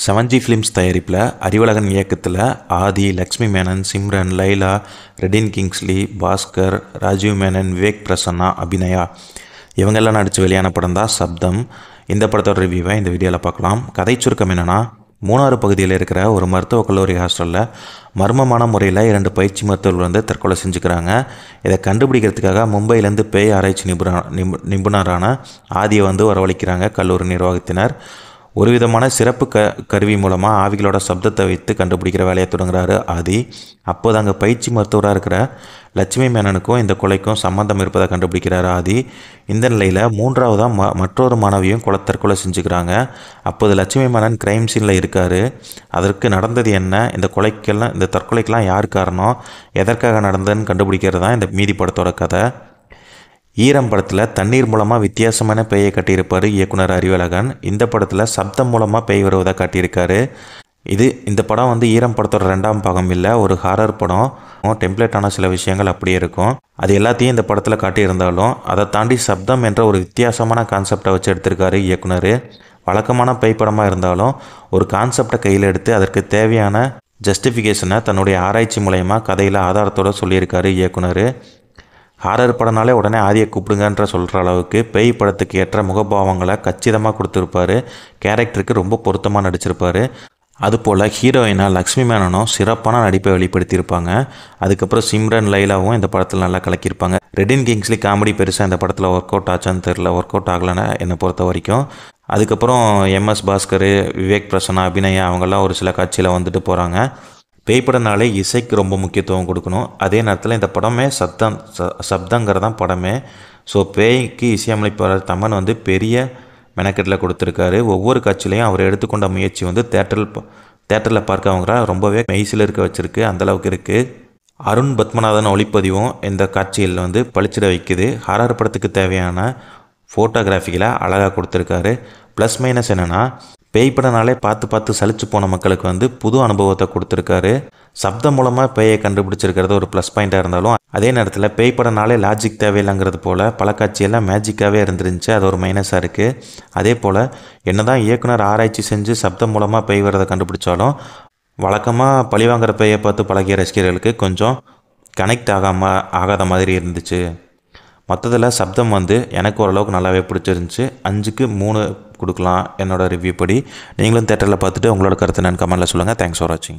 7G films தயாரிப்பில் அறிவழகன் இயக்கத்தில் ஆதி, Lakshmi Menon, Simran, Laila, Redin Kingsley, Bhaskar, Rajiv Menon, Vivek Prasanna, Abhinaya இவங்கெல்லாம் நடித்து வெளியான படம் தான் சப்தம். இந்த படத்தோட ரிவ்யூவை இந்த வீடியோவில் பார்க்கலாம். கதை சுருக்கம் என்னென்னா, மூணாறு பகுதியில் இருக்கிற ஒரு மருத்துவக் கல்லூரி ஹாஸ்டலில் மர்மமான முறையில் 2 பயிற்சி மருத்துவர்கள் வந்து தற்கொலை செஞ்சுக்கிறாங்க. இதை கண்டுபிடிக்கிறதுக்காக மும்பையிலேருந்து பேய் ஆராய்ச்சி நிபுணரான ஆதியை வந்து வரவழைக்கிறாங்க கல்லூரி நிர்வாகத்தினர். ஒரு விதமான சிறப்பு கருவி மூலமாக ஆவிகளோட சப்தத்தை வைத்து கண்டுபிடிக்கிற வேலையை தொடங்குறாரு ஆதி. அப்போது அங்கே பயிற்சி மருத்துவராக இருக்கிற லட்சுமி மேனனுக்கும் இந்த கொலைக்கும் சம்மந்தம் இருப்பதை கண்டுபிடிக்கிறாரு ஆதி. இந்த நிலையில் மூன்றாவதாக மற்றொரு மாணவியும் தற்கொலை செஞ்சுக்கிறாங்க. அப்போது லட்சுமி மேனன் கிரைம் சீனில் இருக்கார். அதற்கு நடந்தது என்ன, இந்த தற்கொலைக்கெல்லாம் யார் காரணம், எதற்காக நடந்ததுன்னு கண்டுபிடிக்கிறது தான் இந்த மீதி படத்தோட கதை. ஈரம் படத்தில் தண்ணீர் மூலமாக வித்தியாசமான பேயை கட்டியிருப்பார் இயக்குனர் அறிவழகன். இந்த படத்தில் சப்தம் மூலமாக பேய் வருவதாக காட்டியிருக்காரு. இந்த படம் வந்து ஈரம் படத்தோட 2ஆம் பாகம் இல்லை, ஒரு ஹாரர் படம். டெம்ப்ளேட்டான சில விஷயங்கள் அப்படியே இருக்கும். அது எல்லாத்தையும் இந்த படத்தில் காட்டியிருந்தாலும் அதை தாண்டி சப்தம் என்ற ஒரு வித்தியாசமான கான்செப்டை வச்சு எடுத்திருக்காரு இயக்குனர். வழக்கமான பேய் படமாக இருந்தாலும் ஒரு கான்செப்டை கையில் எடுத்து அதற்கு தேவையான ஜஸ்டிஃபிகேஷனை தன்னுடைய ஆராய்ச்சி மூலயமா கதையில் ஆதாரத்தோடு சொல்லியிருக்காரு இயக்குனர். ஹாரர் படனாலே உடனே ஆதியை கூப்பிடுங்கன்ற சொல்கிற அளவுக்கு பேய் படத்துக்கு ஏற்ற முகபாவங்களை கச்சிதமாக கொடுத்துருப்பாரு. கேரக்டருக்கு ரொம்ப பொருத்தமாக நடிச்சிருப்பார். அதுபோல் ஹீரோயினாக லக்ஷ்மி மேனனும் சிறப்பான நடிப்பை வெளிப்படுத்தியிருப்பாங்க. அதுக்கப்புறம் சிம்ரன், லைலாவும் இந்த படத்தில் நல்லா கலக்கியிருப்பாங்க. ரெடின் கிங்ஸ்லி காமெடி பெருசாக இந்த படத்தில் ஒர்க் அவுட் ஆச்சான்னு தெரில, ஒர்க் அவுட் ஆகலைன்னு என்னை பொறுத்த வரைக்கும். அதுக்கப்புறம் எம்எஸ் பாஸ்கர், விவேக் பிரசன்னா, அபிநயா அவங்கெல்லாம் ஒரு சில காட்சியில் வந்துட்டு போகிறாங்க. பேய்படனாலே இசைக்கு ரொம்ப முக்கியத்துவம் கொடுக்கணும். அதே நேரத்தில் இந்த படமே சப்தங்கிறதான் படமே. ஸோ பேய்க்கு இசையமைப்பாளர் தமன் வந்து பெரிய மெனக்கெட்டில் கொடுத்துருக்காரு. ஒவ்வொரு காட்சியிலையும் அவர் எடுத்துக்கொண்ட முயற்சி வந்து தேட்டரில் பார்க்க அவங்க ரொம்பவே மெய்சில் இருக்க வச்சுருக்கு, அந்தளவுக்கு இருக்குது. அருண் பத்மநாதன் ஒளிப்பதிவும் இந்த காட்சியில் வந்து பளிச்சிட வைக்குது. ஹாரர் படத்துக்கு தேவையான ஃபோட்டோகிராஃபிகளை அழகாக கொடுத்துருக்காரு. ப்ளஸ் மைனஸ் என்னென்னா, பேய் படனாலே பார்த்து சலிச்சு போன மக்களுக்கு வந்து புது அனுபவத்தை கொடுத்துருக்காரு. சப்தம் மூலமாக பேயை கண்டுபிடிச்சிருக்கிறது ஒரு ப்ளஸ் பாயிண்ட்டாக இருந்தாலும், அதே நேரத்தில் பேய் படனாலே லாஜிக் தேவையில்லைங்கிறது போல் பல காட்சியெல்லாம் மேஜிக்காகவே இருந்துருந்துச்சு. அது ஒரு மைனஸாக இருக்குது. அதே போல் என்னதான் இயக்குனர் ஆராய்ச்சி செஞ்சு சப்தம் மூலமாக பேய் வரதை கண்டுபிடிச்சாலும், வழக்கமாக பழிவாங்கிற பேயை பார்த்து பழகிய ரசிகர்களுக்கு கொஞ்சம் கனெக்ட் ஆகாத மாதிரி இருந்துச்சு. மொத்தத்தில் சப்தம் வந்து எனக்கு ஓரளவுக்கு நல்லாவே பிடிச்சிருந்துச்சு. 5க்கு 3 கொடுக்கலாம் என்னோடய ரிவ்யூ படி. நீங்களும் தேட்டரில் பார்த்துட்டு உங்களோட கருத்து என்னன்னு கமெண்ட்டில் சொல்லுங்கள். தேங்க்ஸ் ஃபார் வாட்சிங்.